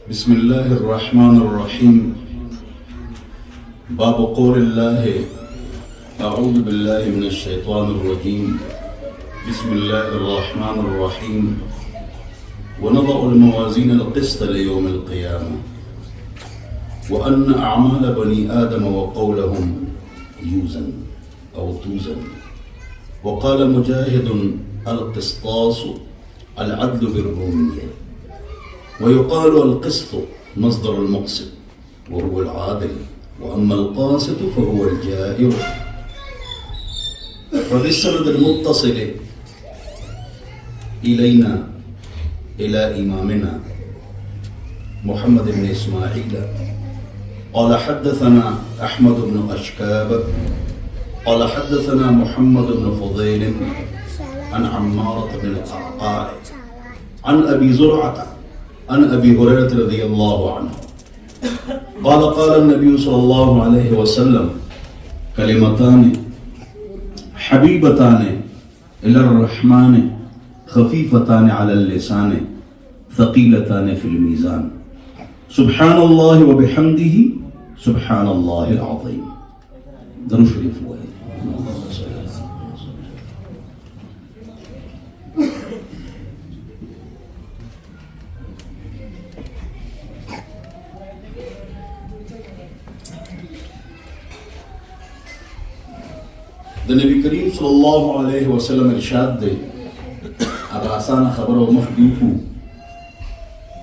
बिस्मिल्लाहिर्रहमानिर्रहीम। बाब क़ौलिल्लाहि अऊज़ु बिल्लाहि मिनश्शैतानिर्रजीम। बिस्मिल्लाहिर्रहमानिर्रहीम। वनज़अुल मवाज़ीनल क़िस्त लियौमिल क़ियामह व अन्न अअमाल बनी आदम व क़ौलहुम यूज़न औ तूज़न। वक़ाल मुजाहिदुन अल क़िस्तासु अल अदलु बिर्रूमिय्यह वयुक़ालु अल क़िस्तु मस्दरुल मुक़सित वहुवल आदिल व अम्मल क़ासितु फ़हुवल जाइर। फ़बिस्सनदिल मुत्तसिल इलैना इला इमामिना मुहम्मद इब्न इस्माईल क़ाल हद्दसना अहमद इब्न अशकाब क़ाल हद्दसना मुहम्मद इब्न फ़ुज़ैल अन अम्मारत बिन क़अक़ाअ अन अबी ज़ुरअत अन अबी हुरैरह रज़ियल्लाहु अन्हु क़ाल क़ाल नबी सल्लल्लाहु अलैहि वसल्लम कलिमतानि हबीबतानि इलर रहमानि खफीफतानि अलल लिसानि थक़ीलतानि फिल मीज़ान सुब्हानल्लाहि व बिहम्दिही सुब्हानल्लाहिल अज़ीम। दरूद शरीफ हुआ है। नबी करीम सल्लल्लाहु अलैहि वसल्लम इरशाद दे अब आसान खबर और महदूफू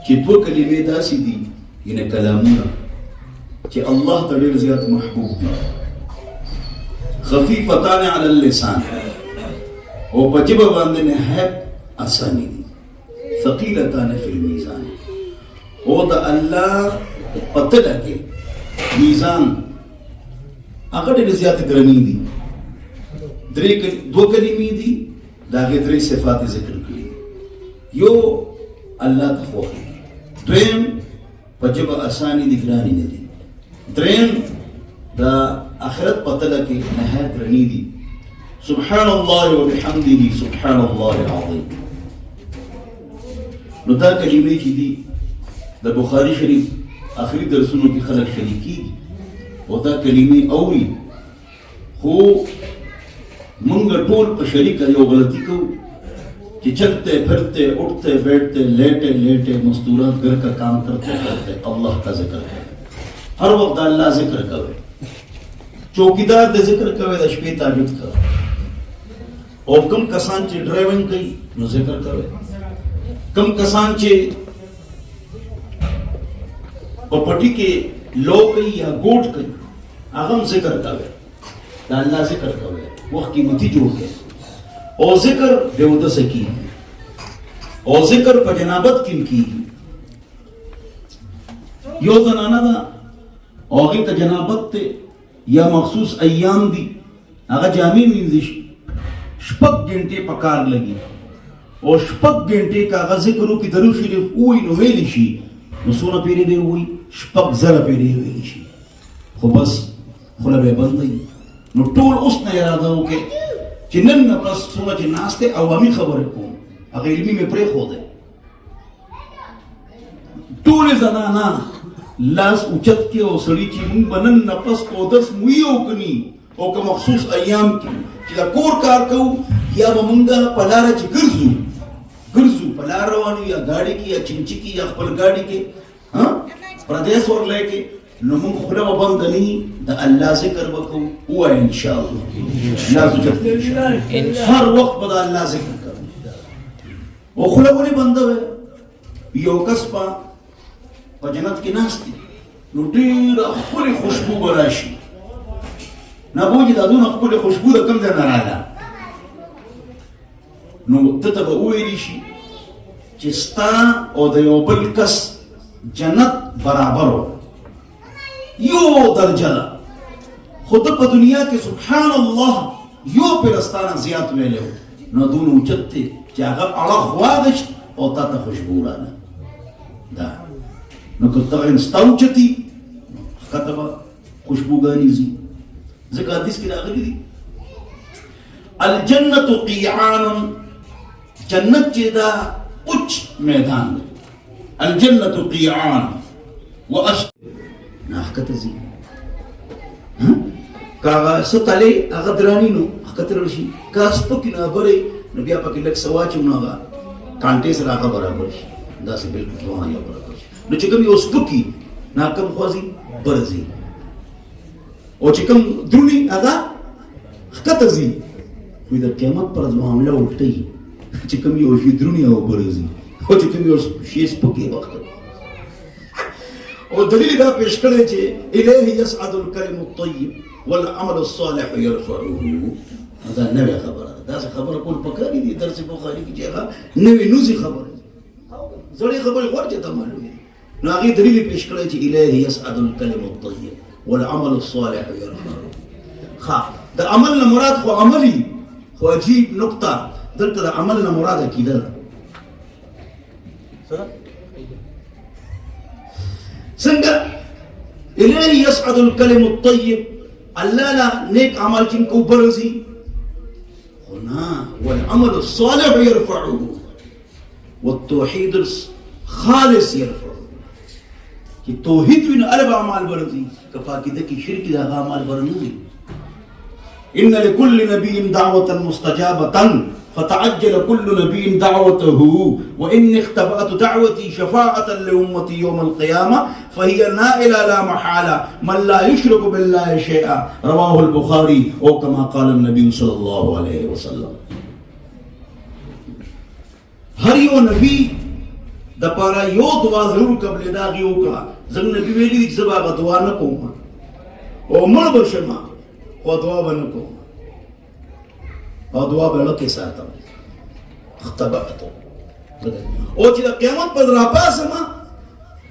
कि दो कलिमे दासी दी इन्हें कलामुना कि अल्लाह तड़ेर ज़ियात महबूब दी खफीफतान अलल लिसान और बजिब बांधे ने है आसानी दी थक़ीलतान फिल मीज़ान और द अल्लाह पता लगे मीज़ान अगर ज़ियात ग्रनी दी दो कलिमी दी दागे द्रे सिफात जिक्र करी यो अल्लाह का खौफ द्रेम पजब आसानी दिखरानी ने दी द्रेम दा आखिरत पतला के नहायत रनी दी सुब्हानल्लाह व बिहम्दिही सुब्हानल्लाहिल अज़ीम। नुता कलिमे की दी द बुखारी शरीफ आखिरी दरसों की खलक शरीकी होता कलिमे औरी हो मंग टोल पर शरीक यो गलती को कि चलते फिरते उठते बैठते लेटे लेटे मस्तूरात घर का काम करते करते अल्लाह का जिक्र करे हर वक्त अल्लाह जिक्र करे चौकीदार दे जिक्र करे दशपे ताजुद करे और कम कसान चे ड्राइविंग कई नो जिक्र करे कम कसान चे पपटी के लो कई या गोट कई आगम जिक्र करे अल्लाह जिक्र करे वह कीमती जोड़ के और जिक्र बेवदा से की और जिक्र पर जनाबत किन की यो जनाना दा और का जनाबत ते या मखसूस अय्याम दी अगर जामी मीजिश शपक घंटे पकार लगी और शपक घंटे का अगर जिक्र की दरूद शरीफ हुई नवेलिशी नसोना पेरे दे हुई शपक जरा पेरे हुई खो बस खुला बे बंदी नो टोल उसने इरादा हो के जिनन नफस सोना के नास्ते अवामी खबर को अगर इल्मी में प्रे खो दे टोल ज़नाना लास उचत के और सड़ी ची मुंग बनन नफस को दस मुइयो कनी और का मखसूस अय्याम की कि कोर कार को या मंगा पलारा ची गुर्जू पलारवानी या गाड़ी की या चिंची की या खपल गाड़ी के हाँ प्रदेश और लेके नमुंग खुला बंदनी द अल्लाह जिक्र बको हुआ इंशाअल्लाह हर वक्त बदा अल्लाह जिक्र कर वो खुला बोले बंदा है यो कसबा जन्नत की नास्ती नुटीर खुली खुशबू बराशी ना बोझ दादून खुली खुशबू द कम देना रहा नो ततब उइलिशी चिस्ता और दयोबल कस जन्नत बराबर हो यो दर्जला खुद पर दुनिया के सुभान अल्लाह यो पिरस्ताना जियात वेले हो न दून उचत्ते चागा अड़ा ख्वादिश होता था खुशबूराना दा न कुत्ता इंस्ताउचती कतबा खुशबूगानी जी ज़िक्र हदीस की रागली दी अल जन्नतु क़ियान जन्नत जेदा उच्च मैदान الجنة قيعان ناحکته زی کاغه ستاله هغه درانی نو خطر شي کاس پکې نه بره نو بیا پکې لک سواچو نه غا کانټې سره هغه برابر شي دا سه بالکل دوه یا برابر شي نو چې کوم یو سپکی ناکم خوازي برزي او چې کوم درونی هغه خطر زی وي د قیامت پر معاملې ولټي چې کوم یو شي درونی او برزي او چې کوم یو شي سپکی وخت او دلیل دا پیش کړی چې الیه یصعد الکلم الطیب والعمل الصالح يرفعه دا نوې خبره ده دا خبره کول پکاري دي درس بخاری کې چې هغه نوې نوزي خبره زړې خبره ورته ته معلومه نو هغه دلیل پیش کړی چې الیه یصعد الکلم الطیب والعمل الصالح يرفعه ها د عمل نه مراد خو عملي خو عجیب نقطه دلته د عمل نه مراد عقیده ده څنګه الیه یصعد الکلم الطیب الله لا نیک عمل چې کو برزي هنا والعمل الصالح يرفعه والتوحيد الخالص يرفعه چې توحید وین الب اعمال برزي کفاکده کې شرک د اعمال برنوي ان لكل نبي دعوه مستجابه فتعجل كل نبي دعوته وإني اختبأت دعوتي شفاعة لأمتي يوم القيامة فهي نائلة لا محالة من لا يشرك بالله شيئا رواه البخاري أو كما قال النبي صلى الله عليه وسلم هر یو نبی د پاره یو دعا ضرور قبل دا غيو کا زم نبی ویلي چې سبا دعا نه کوم او مړ بشما او دعا ونه کوم او دعا به لکه ساتم اختبأت او چې د قیامت پر راپاسم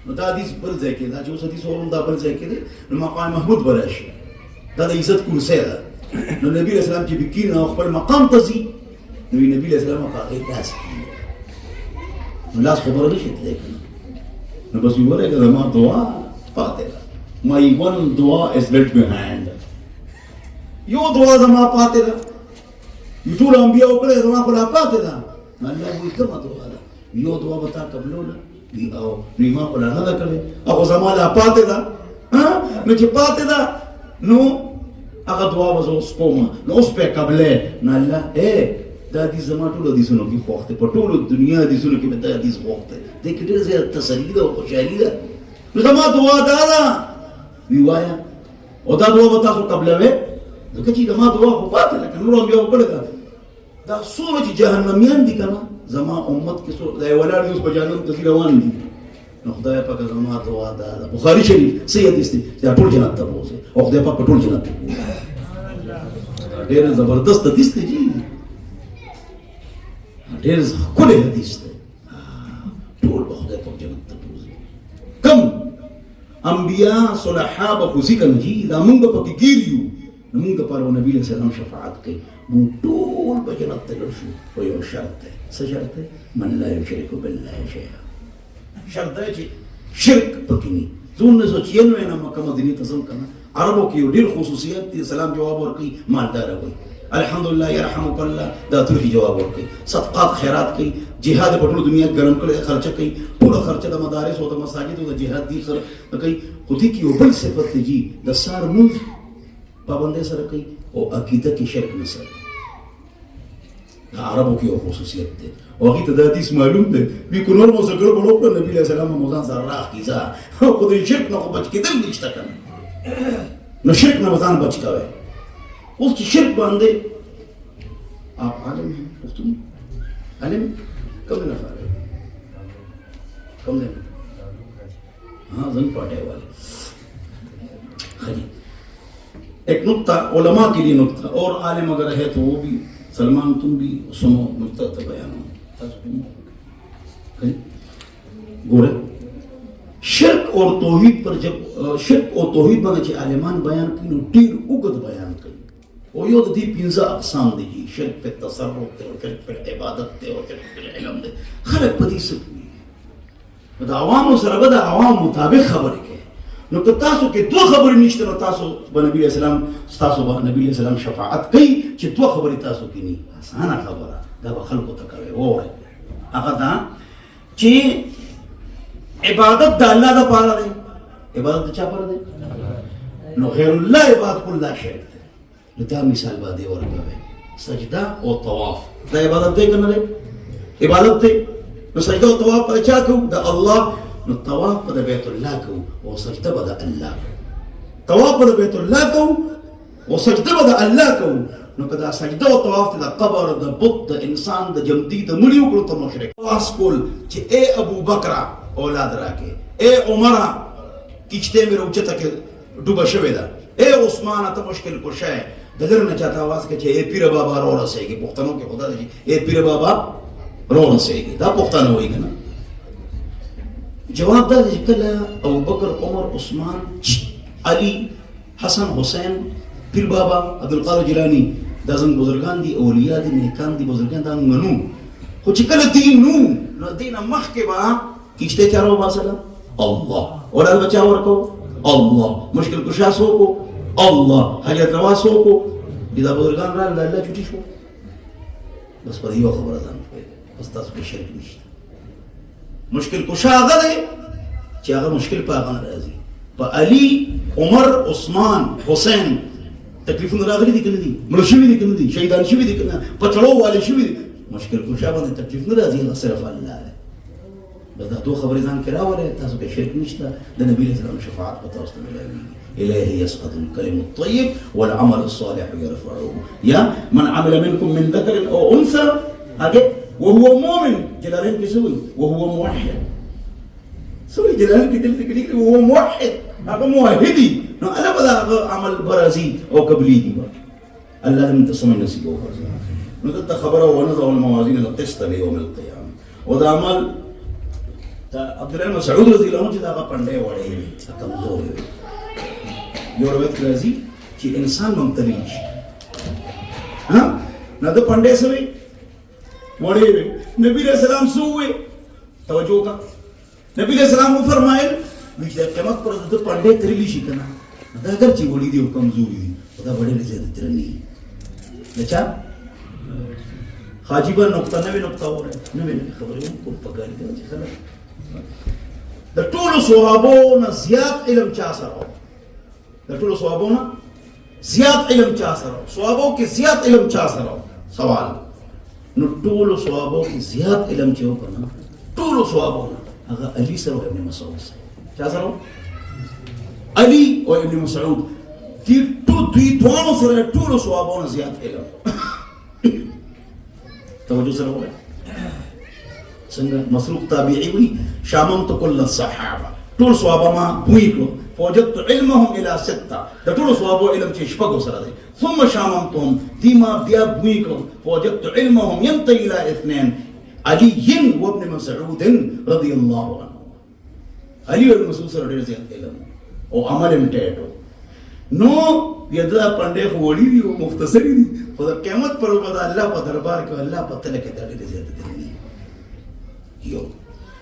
نو دا حدیث بل ځای کې دا چې اوس حدیث اورم دا بل ځای کې دی نو مقام محمود براشي دا د عزت کرسي ده نو نبی رسول الله چې بکینه خپل مقام ته ځي نو نبی رسول الله هغه لاس نو لاس خبره نشي تللی نو بس ویوره که ما دعا پاتې ده my one dua is left behind یو دعا زما پاتې ده ټول انبیاء وکړه زما خو لا پاتې ده الله وایي کومه دعا ده یو دعا به تا قبلوله او ما خو لا نه ده کړې او زما لا پاتې ده نو چې پاتې ده نو هغه دعا به زه اوس کوم نو اوس به قبلې نو الله دا حدیث زما ټولو حدیثونو کې خوښ دی په ټولو دنیا حدیثونو کې مې دا حدیث خوښ دی دې کې ډېر زیات تسلي ده او خوشحالي ده نو زما دعا دا ده وی وایه او دا دعا به تاسو قبلوئ ځکه چې زما دعا خو پاتې ده که نورو انبیاو کړې ده دا څومره چې جهنمیان دي که نه زما امت کې دا یې ولاړ دي اوس په جهنم ته روان دي نو خدای پاکه زما دعا دا ده بخاري شریف صحیح حدیث دی چې دا ټول جنت ته بوځي او خدای پاک په ټول جنت ته بوځي ډېر زبردست حدیث دی جي ډېر ښکلی حدیث دی ټول به خدای پاک جنت ته بوځي کم انبیا صلحا به خو ځي که نه جي دا مونږ به پکې ګیر یو نو مونږ دپاره به نبي علیه السلام شفاعت کوي مونږ ټول به جنت ته لاړ شو خو یو شرط دی څه شرط دی من لا یشرک بالله شیئا شرط دی چې شرک پکې نه زه 1996 نه مکه مدینې ته ځم که نه عربو کې یو ډېر خصوصیت دی سلام جواب ورکوي مالداره وي الحمدلله يرحمك الله دا ترخي جواب ورکوي صدقات خیرات کوي جهاد په ټول دنیا ګرم کړي خرچه کوي ټول خرچه د مدارس او د مساجد او د جهاد دي خر کوي خو دې کې یو بل صفت دی د سار مونږ پابندۍ سره کوي او عقیده کې شرک نه سره دا عربو کې یو خصوصیت دی او هغې ته دا حدیث معلوم دی وی که نور مو څه ګړبړ وکړه نبي علیه السلام مو ځان سره راخکي ځه خو د شرک نه خو بچ کېدل نشته که نه نو شرک نه به ځان بچ کوئ اوس چې شرک باندې آپ عالم ہیں پښتون عالم کم نه فارغ کم نه हाँ जन पाटे वाले खरी एक नुक्ता उलमा के लिए नुक्ता और आलिम अगर है तो वो भी सलमान तुम भी सुनो नुक्ता तो बयान गोरे शिरक और तौहीद पर जब शिरक और तौहीद बांगे आलिमान बयान की टीर उगद बयान की वो यो दी पिंजा अक़साम दी शिरक पे तसर्रुफ ते और शिरक पे इबादत ते और शिरक पे इल्म दे खलक पदी सकती دا عوامو سره به د عوام مطابق خبرې کوي نو که تاسو کې دوه خبرې نشته نو تاسو به نبي علیه السلام ستاسو به نبي علیه السلام شفاعت کوي چې دوه خبرې تاسو کې نه اسانه خبره دا به خلکو ته کوي واورئ هغه دا چې عبادت د الله د پاره دی. عبادت د چا پاره دی؟ نو غیر الله عبادت کول دا شرک دی. نو دا مثال باندې ورکوي سجده او طواف دا عبادت دی کنه دی؟ عبادت دی. نو سجده او طواف په چا کو؟ د الله. نو طواف په بیت الله کو او سجده په الله. طواف په بیت الله کو او سجده په الله کو. نو کدا سجده او طواف د قبر د بت د انسان د جمدی د مړیو کړو ته مشرک. واس کول چې اے ابو بکر اولاد راکې، اے عمر کیشته مې روچته کې ډوبه شوې ده، اے عثمان ته مشکل کوشه د لر نه چاته आवाज کې چې اے پیر بابا رو رسېږي. پښتنو کې خدا دې اے پیر بابا رو رسېږي دا پښتنو وایي کنه. جواب دا چې کله ابو بکر عمر عثمان علي حسن حسین پیر بابا عبدالقادر جیلانی دا زموږ بزرګان دي، اولیاء دي، نیکان دي، بزرګان دا منو. خو چې کله دین نو دین مخکې به کیشته چا راوباسله؟ الله. اولاد بچا ورکو؟ الله. مشکل کشا څوک؟ الله. حاجت روا څوک؟ دا بزرګان راغلل د الله چوټي شو. بس په یو خبره ځان پوهېږئ بس تاسو کې شرک نشته. مشکل کشا هغه دی چې هغه مشکل په هغه نه راځي. په علي عمر عثمان حسین تکلیفونه راغلي دي که نه دي؟ مړه شوي دي که نه دي؟ شهیدان شوي دي که نه؟ په چړو والي شوي دي. مشکل کشا باندې تکلیف نه راځي، هغه صرف الله دی. بس دا دو خبرې ځان کې راولئ تاسو کې شرک نشته. د نبي علیه السلام شفاعت په تاسو ته ملاویږي. الیه یسقط الکلم الطیب والعمل الصالح یرفعه. یا من عمل منکم من ذکر او انثى هغه وهو مؤمن. جلالین کې څه وایي؟ وهو موحد. څه وایي جلالین کې دلته کې لیکلي وهو موحد، هغه موحدي. نو الله به هغه عمل برازي او قبليږي. الله دې موږ ته سمه نصیب وکړي. نو دلته خبره ونضع الموازین القسط لیوم القیامه. او دا عمل عبد الله مسعود رضی الله عنه چې دا پنده وړي وي کمزوري وي. یو روایت راځي چې انسان ممتلی شي ها نه د پنده سوي وړي وي. نبی رسول الله سوې توجه کا نبی رسول الله فرمایل چې د قیامت پر د پنده ترلی شي کنه دا اگر چې وړي دي او کمزوري دي دا وړي نه زیات ترني لچا حاجبه نقطه نوې نقطه وره نوې خبرې کوم پکاري ته چې خلک د ټولو صحابو نه زیات علم چا سره و؟ د ټولو صحابو نه زیات علم چا سره و؟ صحابو کې زیات علم چا سره و؟ سوال. نو ټولو صحابو کې زیات علم چې و کنه ټولو صحابو نه هغه علي سره او ابن مسعود سره. چا سره و؟ علي او ابن مسعود. دوی دواړو سره ټولو صحابو نه زیات علم. توجه سره وایه څنګه مسروق تابعي وي شاممت كل الصحابه ټول صحابه ما بوی کړو فوجدت علمهم الى سته د ټول صحابه علم چې شپږو سره دی. ثم شاممتهم ديما بیا بوی کړو فوجدت علمهم ينتهي الى اثنين علي وابن مسعود رضي الله عنه. علي وابن مسعود سره ډېر زیات علم او عمل هم ټیټو. نو یدا پنده وړي دي او مختصری دي خو د قیامت پر ورځ الله په دربار کې الله په تل کې ډېر زیات دي. یو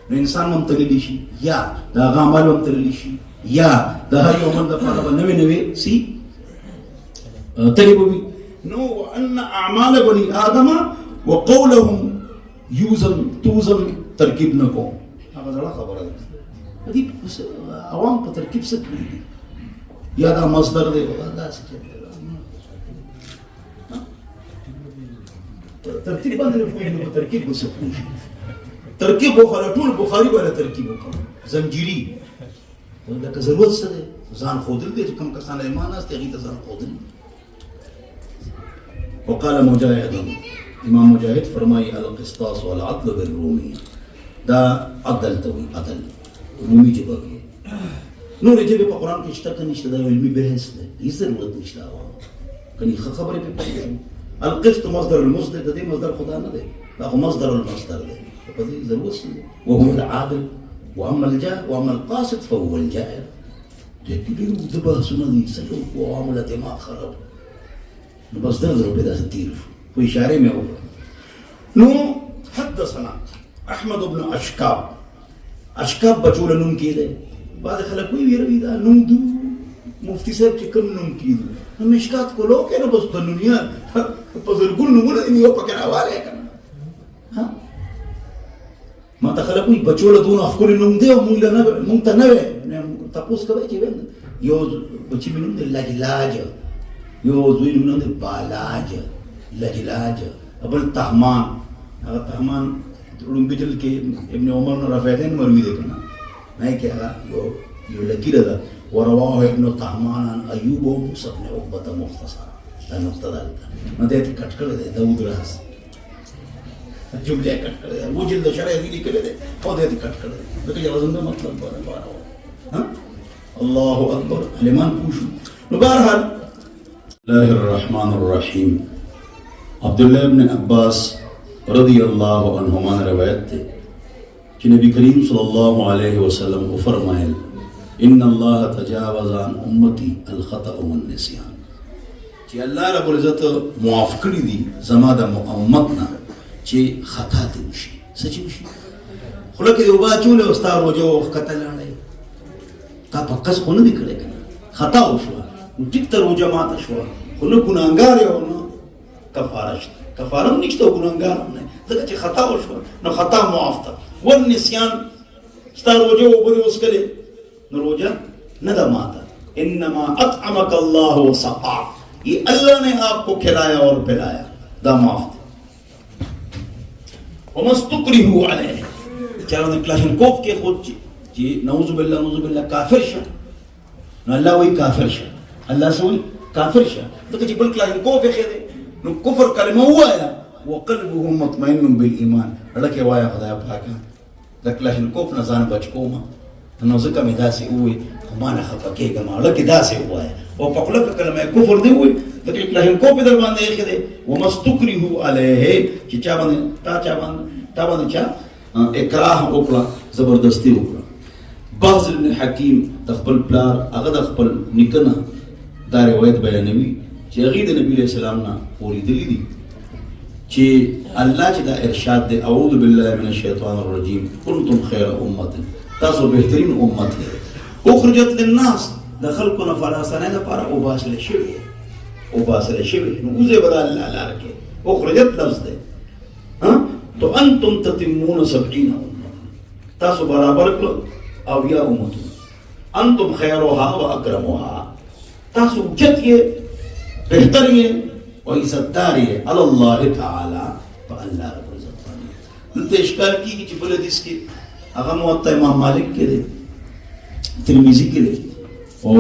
نو انسان ممتلی شي یا دا عمل ممتلی شي یا د هر یو عمل د لپاره به نوې نوې سي تلبوي. نو ان اعمال بني ادم وقولهم توزن ترکیب نه کوم هغه ځړه خبره ده. دې عوام په ترکیب څه کوي یا دا مصدر دی دا څه کوي ترتیب باندې په ترکیب څه کوي. ترکیب وکړه ټول بخاری ولا ترکیب وکړه زنجیری لکه ضرورت څه ده ځان خودل دي کوم کسان ایمان است هغه ته ځان خودل. وقال مجاهد امام مجاهد فرمایي القسطاس والعدل بالرومي دا عدل توي عدل رومي جبه نور جبه په قران کې شته کني شته دا علمي بحث ده هیڅ ضرورت نشته کني خبره په پوهه. القسط مصدر المصدر د دې مصدر خدا نه ده دا مصدر المصدر ده فدي ضرورت وهو العادل واما القاسط فهو الجائر. تكبير دبا سنة سلوك وعملة ما خرب بس نظروا بدا ستير في إشارة ما هو. نو حدثنا أحمد بن أشكاب بجول نوم كده بعد خلقوي ويروي دا نوم دو مفتي صاحب كم نوم كده مشكات كلو كده بس الدنيا بس الكل نقول إني يوبا كنا والي كنا ها ما ته خلک وایي بچو له دونه ښکلی نوم دی او مونږ ته نه وی تپوس کوئ چې یو بچي مې نوم دی لجلاج، یو زوی نوم دی بالاج، لجلاج، بل تهمان. هغه تهمان لومبي جلد کې ابن عمر نه رافعتین مروي دی که نه نه کې هغه یو لکیره ده ورواه ابن طهمان عن ایوب و موسی بن عقبة مختصرا. دا نقطه ده نو دې ته کټ کړی دی داود راز جمله کټ کړی دی و جلد شرع دی لیکلی دی او دې ته کټ کړی دی دغه یوازې مطلب باره ها الله اکبر علمان پوښو. نو بهرحال الله الرحمن الرحیم عبد الله ابن عباس رضی اللہ عنہما روایت تے کہ نبی کریم صلی اللہ علیہ وسلم کو فرمائل ان اللہ تجاوز عن امتی الخطأ والنسیان کہ اللہ رب العزت معاف کری دی زما دا امتنا کہ خطا تے وشي سچی وشي خلق دی وبا چولے استا روجو خطا لاندے تا پکس خو نه دی کړی کنه خطا وشو ټیک ته روجه ماته شو خو نه ګناهګار یو نه کفاره شته کفاره نشته ګناهګار نه ځکه چې خطا وشو نو خطا معاف ده. والنسیان ستا روجه وبدي اوس کړي نو روجه نه ده ماته انما اطعمك الله وسقاك یہ اللہ نے آپ کو کھلایا اور پلایا دا معاف ده. ومستکرهوا علیہ چاروں نے کلاشن کوف کے خود جی نعوذ باللہ کافر شا نو اللہ وی کافر شا اللہ سوئی کافر شا تو کہ بل کلاشن کوف خیدے نو کفر کلمہ ہوا ہے وقلبه مطمئن بالایمان لکه وایا خدای پاکه د کلاشن کوف نه ځان بچ کوم نو ځکه مې داسې وې ما نه خفه کېږم لکه داسې وایه او په خوله کې کلمه کفر دی وې د کلاشن کوف در باندې یې خېدې ومستکرهوا علیه چې چا باندې تا باندې چا اکراه وکړه زبردستی وکړه. بعض ابن حکیم د خپل پلار هغه د خپل نیکه نه دا روایت بیانوي چې هغې د نبي علیه السلام نه اورېدلي دي چې الله چې دا ارشاد دی اعوذ بالله من الشیطان الرجیم کنتم خیر امت تاسو بهترین امت دی اخرجت للناس د خلکو نه فراسنه لپاره وباسل شوي نو اوزه به د الله لاره کې اخرجت لفظ دی تو انتم تتمون 70 امت تاسو برابر کړو او یا امتونه انتم خیرها و اکرمها تاسو اوچت یې بهتر یې و عزتدار یې علی الله تعالی په الله رب العزت باندې. دلته اشکال کېږي چې بل حدیث کې هغه موطا امام مالک کې دی ترمذي کې دی او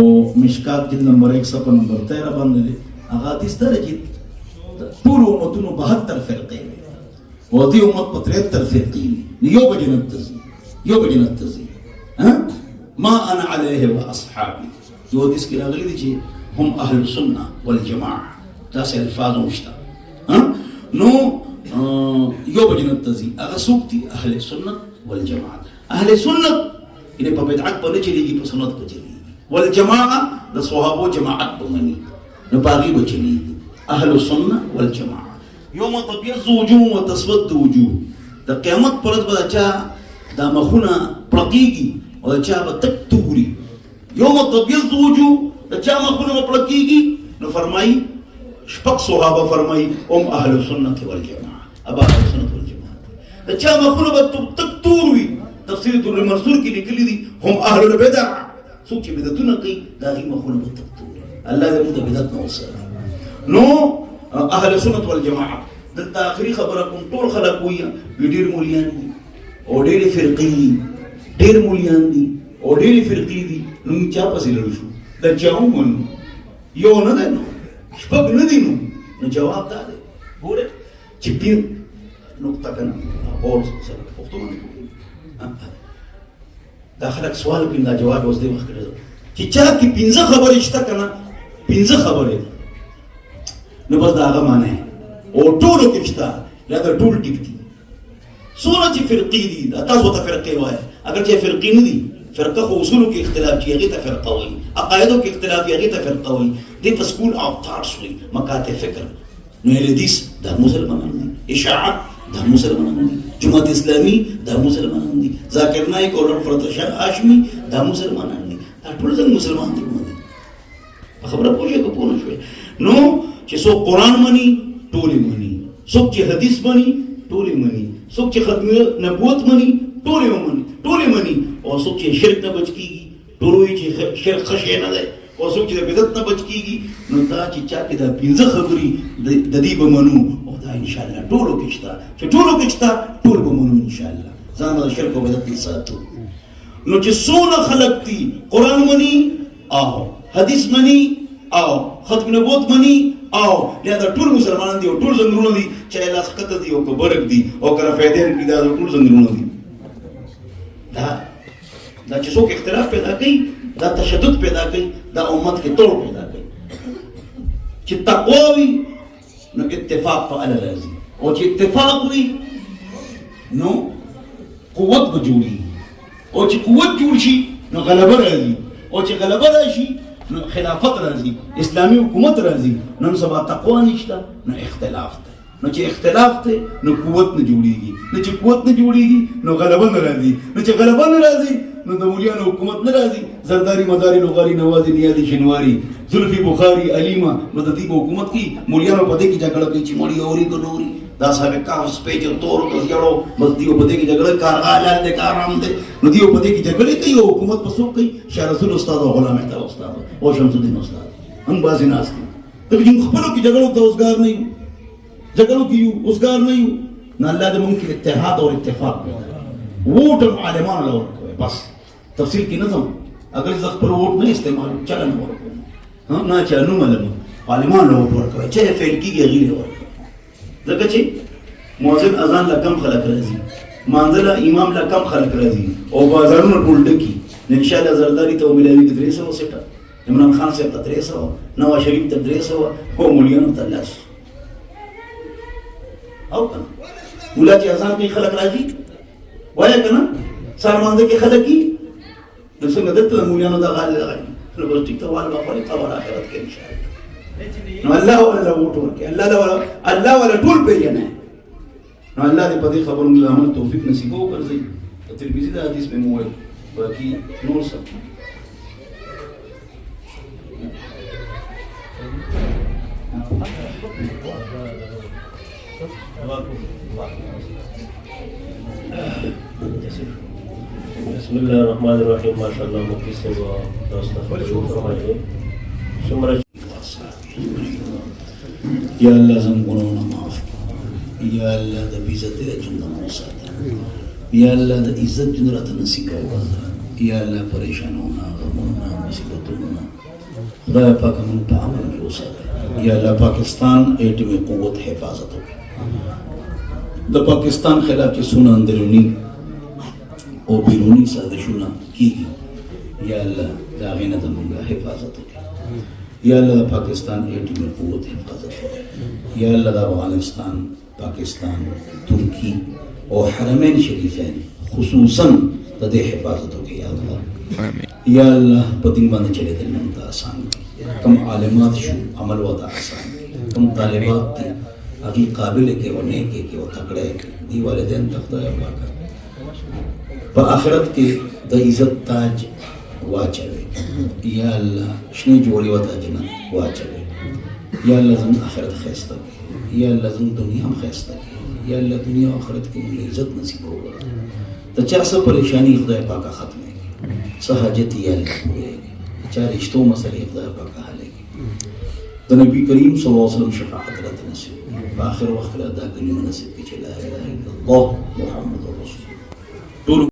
مشکات جلد نمبر 1 صفحه نمبر 13 باندې دی هغه حدیث دی چې ټول امتونو 72 فرقې وي او دې امت په 73 فرقې وي یو به جنت ته ځي ما انا علیه و اصحابي یو حدیث کې راغلي دي چې هم اهل السنه والجماعه داسې الفاظ مشته نو یو به جنت ته ځي هغه څوک دي اهل سنت والجماعه اهل سنت یعنې په بدعت به نه چلېږي په سنت به چلېږي والجماعه د صحابو جماعت به مني نو په هغې به چلېږي اهل السنه والجماعه. یوم تبیض وجوه وتسود وجوه د قیامت پر ورځ به د چا دا مخونه پړقېږي او د چا به تک توري. یوم تبیض وجوه د چا مخونه به پړقېږي نو فرمایي شپږ صحابه فرمایي هم اهل السنة والجماعه ابا اهل السنة والجماعه د چا مخونه به تک تور وي تفسیر در المنصور کې لیکلي دي هم اهل البدع څوک چې بدعتونه کوي د هغې مخونه به تک تور وي الله دې موږ د بدعت نه وساتي. نو اهل السنة والجماعه دلته آخري خبره کوم ټول خلک وایي ډېر مولیان دي او ډېرې فرقې دي ډېر مولیان دي او ډېرې فرقې دي نو موږ چا پسې لاړو شو د چا ومنو یو نه دی نو شپږ نه دي نو جواب دا دی ګوره چې پین نقطه کنه اور سره پښتو باندې دا خلک سوال کوي دا جواب اوس دی وخت کړو چې چا کې 15 خبرې شته کنه 15 خبرې نو بس دا هغه معنی او ټولو کې شته یا دا ټول ټیک دي څونه چې فرقې دي دا تاسو ته فرقې وایي اگر چې فرقې نه دي فرقه خو اصولو کې اختلاف چې هغې ته فرقه وایي عقایدو کې اختلاف هغې ته فرقه وایي دې په سکول آف تھاټس وایي مکاتب فکر نو حدیث دا مسلمانان دي اشاعت دا مسلمانان دي جماعت اسلامي دا مسلمانان دي ذاکر نایک او فرد هاشمي دا مسلمانان دي دا ټول څنګه مسلمان دي خبره پوه شئ که پوه نه شوئ نو چې څوک قرآن مني ټولې مني څوک چې حدیث مني ټولې مني څوک چې ختم نبوت مني ټولې مني او څوک چې شرک نه بچ کیږي ټول وایي چې شرک ښه شی نه دی او څوک چې د بدعت نه بچ کیږي نو دا چې چا کې دا 15 خبرې د دې به منو او دا انشاءالله ټولو کې شته چې ټولو کې شته ټول به منو انشاءالله ځان د شرک او بدعت نه ساتو نو چې څونه خلک دي قرآن مني او حدیث مني او ختم نبوت مني او لہذا ټول مسلمانان دي او ټول زنګرونه دي چې لاس ښکته دي او که برک دي او که رافیدین دي دا ټول زنګرونه دي دا چې څوک اختلاف پیدا کوي دا تشدد پیدا کوي دا امت کې توڑ پیدا کوي چې تقوا وي نو اتفاق په اله راځي او چې اتفاق وي نو قوت به جوړي او چې قوت جوړ شي نو غلبه راځي او چې غلبه راشي نو خلافت راځي اسلامي حکومت راځي نن سبا تقوا نشته نو اختلاف دی نو چې اختلاف دی نو قوت نه جوړیږي نو چې قوت نه جوړیږي نو غلبه نه راځي نو چې غلبه نه راځي نو د مولیانو حکومت نه راځي زرداری مداری لغاری نوازی نیازی شنواری زلفی بخاری علیمه نو د دې حکومت کی مولیانو په دې کې جګړه کوي چې مړی اوري ګنوري دا صاحب کاف سپیج تور کو یړو بس دیو په دې کې جګړه کارغال دې کارام دې نو دیو په دې کې جګړه کوي او حکومت په څوک کوي شاه رسول استاد او غلام احمد استاد او شمس الدین استاد هم بازي ناس دي ته چې خپلو کې جګړه ته اوسګار نه یو جګړو کې یو اوسګار نه یو نه الله دې ممکن اتحاد او اتفاق ووټ عالمان له ورکوي بس تفصیل کې نظم اگر ز خپل ووټ نه استعمال چل نه ورکوم ها نه چانو ملم عالمان له ووټ ورکوي چې فعل کېږي غیر ورکوي ځکه چې مؤذن اذان لا کم خلک راځي مانځله امام لا کم خلک راځي او بازارونه ټول ډکي ان شاء الله زرداری ته ملایوي 300 سیټه عمران خان صاحب ته 300 نواز شریف ته 300 او مولیانو ته 100 او کنه مولا چې اذان کوي خلک راځي وایي کنه سارمانده کې خلک کی د څنګه دته مولیانو دا غال لګي نو بس ټیک ته وال باندې خبر اخرت کې ان شاء الله نو الله ولا وټ ورکي الله ولا ټول پیژنه نو الله دې په دې خبرونو عمل توفیق نصیب وکړي تلویزیون د حدیث په موږ باقي نور څه بسم الله الرحمن الرحیم ماشاءالله مکی سے و دوست فرمائیے شمرہ یا اللہ زنگونونا معاف یا اللہ دا بیزت جنہ موساد یا اللہ دا عزت جنرات نصیب ہوگا یا اللہ پریشانونا غمونا مصیبتونا خدا پاک من پا عمل میں اوساد یا اللہ پاکستان ایٹمی قوت حفاظت ہوگا دا پاکستان خلاف کی سونا اندرونی او بیرونی سازشونه کیږي یا الله دا غینه زموږه حفاظت وکړي یا الله د پاکستان ایټمی قوت حفاظت وکړي یا الله د افغانستان پاکستان ترکی او حرمین شریفین خصوصا د دې حفاظت وکړي یا الله یا الله په دین باندې چلیدل موږ ته آسان کړي کم عالمات شو عمل وته آسان کړي کم طالبات دي هغه قابل کې او نه کې او تکړه کې دی والدین تخته پاکه په آخرت کې د عزت تاج واچوي یا الله شنه جوړي وته جنت واچوي یا الله زموږ آخرت ښایسته کړي یا الله زموږ دنیا هم ښایسته کړي یا الله دنیا او آخرت کې موږ عزت نصیب وکړي ته چا څه پریشانی خدای پاکه ختمه کړي څه حاجت یې الله پوره کړي چا رښتو مسلې خدای پاکه حل کړي د نبی کریم صلی الله علیه وسلم شفاعت راته نصیب په آخر وخت کې دا کلمه نصیب کړي چې لا اله الا الله محمد رسول